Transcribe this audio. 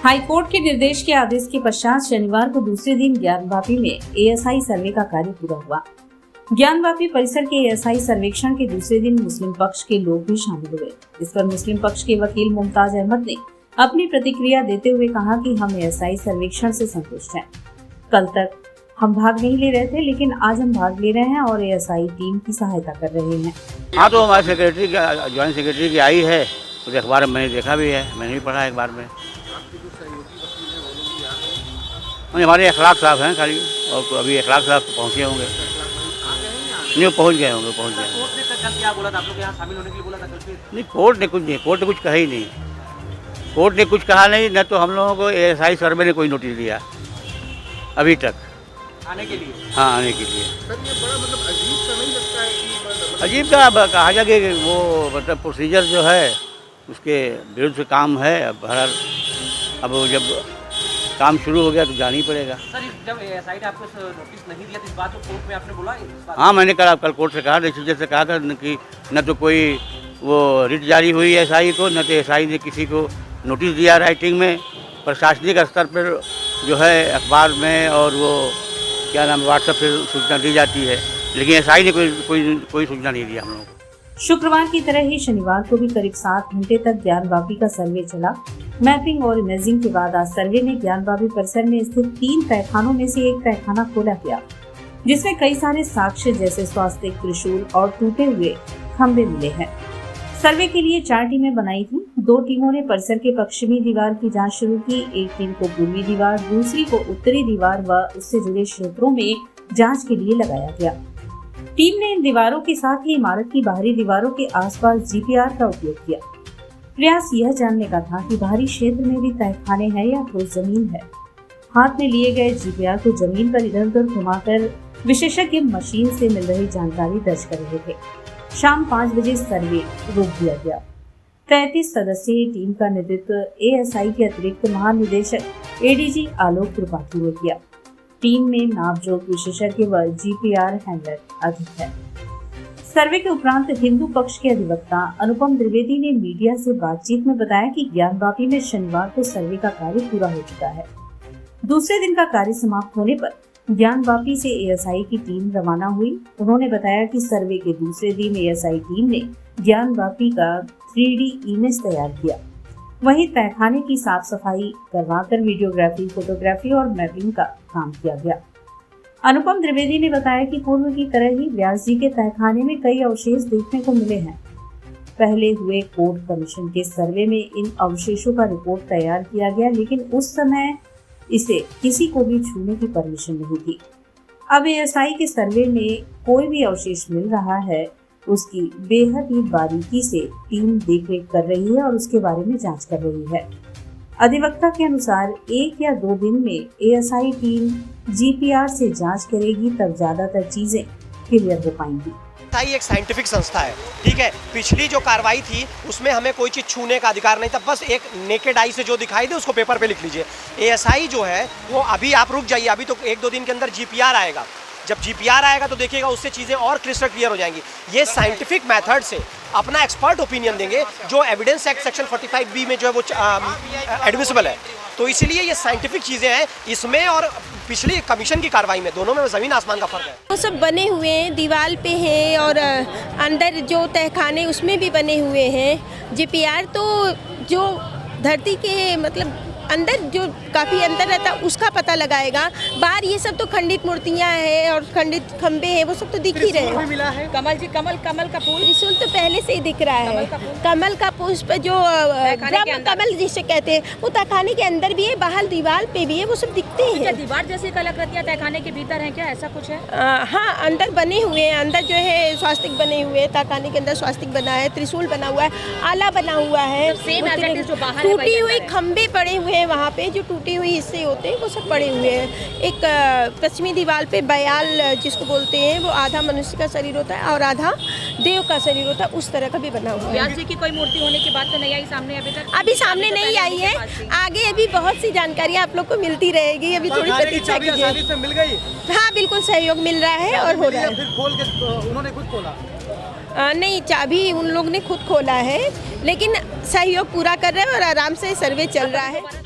High court के निर्देश के आदेश के पश्चात शनिवार को दूसरे दिन ज्ञानवापी में एएसआई सर्वे का कार्य पूरा हुआ। ज्ञानवापी परिसर के एएसआई सर्वेक्षण के दूसरे दिन मुस्लिम पक्ष के लोग भी शामिल हुए। इस पर मुस्लिम पक्ष के वकील मुमताज अहमद ने अपनी प्रतिक्रिया देते हुए कहा कि हम एएसआई सर्वेक्षण से संतुष्ट हैं। कल तक हम भाग नहीं ले रहे थे, लेकिन आज हम भाग ले रहे हैं और एएसआई टीम की सहायता कर रहे हैं। हाँ, तो हमारे सेक्रेटरी ज्वाइंट सेक्रेटरी की आई है, उस अखबार में मैंने देखा भी है, मैंने भी पढ़ा अखबार में। हमारे अखलाक साहब हैं खाली, और तो अभी अखलाक साहब तो पहुँचे होंगे। नहीं, पहुँच गए होंगे। कोर्ट ने कल क्या बोला था? आप लोग यहाँ शामिल होने के लिए बोला था कल? नहीं, कोर्ट ने कुछ कहा ही नहीं। कोर्ट ने कुछ कहा नहीं, न तो हम लोगों को एएसआई सर्वे ने कोई नोटिस दिया अभी तक आने के लिए। हाँ, आने के लिए। सर, ये बड़ा मतलब अजीब सा नहीं लगता है कि अजीब का कहा जाए कि वो मतलब प्रोसीजर जो है उसके विरुद्ध से काम है। अब वो जब काम शुरू हो गया तो जाना ही पड़ेगा। सर, जब एएसआई ने आपको नोटिस नहीं दिया तो इस बात को कोर्ट में आपने बोला? हाँ, मैंने कल कोर्ट से कहा, जैसे कहा था कि न तो कोई वो रिट जारी हुई एएसआई को, न तो एएसआई ने किसी को नोटिस दिया राइटिंग में। प्रशासनिक स्तर पर जो है अखबार में और वो क्या नाम व्हाट्सएप से सूचना दी जाती है, लेकिन एएसआई ने कोई सूचना नहीं दी हम लोगों को। शुक्रवार की तरह ही शनिवार को भी करीब 7 घंटे तक ज्ञानवापी का सर्वे चला। मैपिंग और इमेजिंग के बाद आज सर्वे में ज्ञानवापी परिसर में स्थित 3 तहखानों में से एक तहखाना खोला गया, जिसमें कई सारे साक्ष्य जैसे स्वास्थ्य, त्रिशूल और टूटे हुए खंभे मिले हैं। सर्वे के लिए 4 टीमें बनाई थी। 2 टीमों ने परिसर के पश्चिमी दीवार की जांच शुरू की। एक टीम को पूर्वी दीवार, दूसरी को उत्तरी दीवार व उससे जुड़े क्षेत्रों में जांच के लिए लगाया गया। टीम ने इन दीवारों के साथ ही इमारत की बाहरी दीवारों के आसपास जीपीआर का उपयोग किया। प्रयास यह जानने का था कि बाहरी क्षेत्र में भी तहखाने हैं या ठोस जमीन है। हाथ में लिए गए जीपीआर को जमीन पर इधर उधर घुमाकर विशेषज्ञ मशीन से मिल रही जानकारी दर्ज कर रहे थे। शाम 5 बजे सर्वे रोक दिया गया। 33 सदस्यीय टीम का नेतृत्व एएसआई के अतिरिक्त महानिदेशक एडीजी आलोक त्रिपाठी ने किया। टीम में नापजोख विशेषज्ञ व जीपीआर हैंडलर अधिक है। सर्वे के उपरांत हिंदू पक्ष के अधिवक्ता अनुपम द्विवेदी ने मीडिया से बातचीत में बताया कि ज्ञानवापी में शनिवार को सर्वे का कार्य पूरा हो चुका है। दूसरे दिन का कार्य समाप्त होने पर ज्ञानवापी से एएसआई की टीम रवाना हुई। उन्होंने बताया कि सर्वे के दूसरे दिन एएसआई टीम ने ज्ञानवापी का 3D इमेज तैयार किया। वहीं तहखाने की साफ सफाई करवाकर वीडियोग्राफी, फोटोग्राफी और मैपिंग का काम किया गया। अनुपम द्विवेदी ने बताया कि पूर्व की तरह ही व्यास जी के तहखाने में कई अवशेष देखने को मिले हैं। पहले हुए कोर्ट कमीशन के सर्वे में इन अवशेषों का रिपोर्ट तैयार किया गया, लेकिन उस समय इसे किसी को भी छूने की परमिशन नहीं थी। अब एएसआई के सर्वे में कोई भी अवशेष मिल रहा है, उसकी बेहद ही बारीकी से टीम देखरेख कर रही है और उसके बारे में जांच कर रही है। अधिवक्ता के अनुसार 1 या 2 दिन में एएसआई टीम जीपीआर से जांच करेगी, तब ज्यादातर चीजें क्लियर हो पाएंगी। एक साइंटिफिक संस्था है, ठीक है। पिछली जो कार्रवाई थी उसमें हमें कोई चीज़ छूने का अधिकार नहीं था, बस एक नेकेड आई से जो दिखाई दे उसको पेपर पे लिख लीजिए। एएसआई जो है वो अभी आप रुक जाइए, अभी तो 1-2 दिन के अंदर जीपीआर आएगा। जब जीपीआर आएगा तो देखिएगा उससे चीज़ें और क्रिस्टल क्लियर हो जाएंगी। ये साइंटिफिक मेथड से अपना एक्सपर्ट ओपिनियन देंगे, जो एविडेंस एक्ट सेक्शन 45B में जो है वो एडमिसिबल है। तो इसलिए ये साइंटिफिक चीज़ें हैं इसमें, और पिछली कमीशन की कार्रवाई में दोनों में ज़मीन आसमान का फ़र्क है। वो सब बने हुए हैं, दीवार पे हैं और अंदर जो तहखाने उसमें भी बने हुए हैं। जीपीआर तो जो धरती के मतलब अंदर जो काफ़ी अंदर रहता है उसका पता लगाएगा। बाहर ये सब तो खंडित मूर्तियाँ हैं और खंडित खंबे हैं, वो सब तो दिख ही रहे हैं। मिला है कमल जी, कमल का फूल, त्रिशूल तो पहले से ही दिख रहा है। कमल का पुष्प जो कमल जिसे कहते हैं वो तहखाने के अंदर भी है, बाहर दीवार पे भी है, वो सब दिखते हैं। दीवार जैसी कलाकृतियाँ तहखाने के भीतर हैं क्या, ऐसा कुछ है? हाँ, अंदर बने हुए हैं। अंदर जो है स्वास्तिक बने हुए हैं, तहखाने के अंदर स्वास्तिक बना है, त्रिशूल बना हुआ है, आला बना हुआ है, टूटी हुई खंबे पड़े हुए हैं। वहाँ पे जो टूटी हुई हिस्से होते हैं वो सब पड़े हुए हैं। एक पश्चिमी दीवार पे बयाल जिसको बोलते हैं, वो आधा मनुष्य का शरीर होता है और आधा देव का शरीर होता है, उस तरह का भी बना हुआ है। व्यास जी की कोई मूर्ति होने की बात तो नहीं आई सामने अभी तक? अभी सामने नहीं आई है, आगे अभी बहुत सी जानकारी आप लोग को मिलती रहेगी। अभी थोड़ी प्रतीक्षा कीजिए। मिल गई? हाँ, बिल्कुल सहयोग मिल रहा है और हो रहा है। फिर खोल के उन्होंने खुद खोला? नहीं, चाबी उन लोग ने खुद खोला है, लेकिन सहयोग पूरा कर रहे हैं और आराम से सर्वे चल रहा है।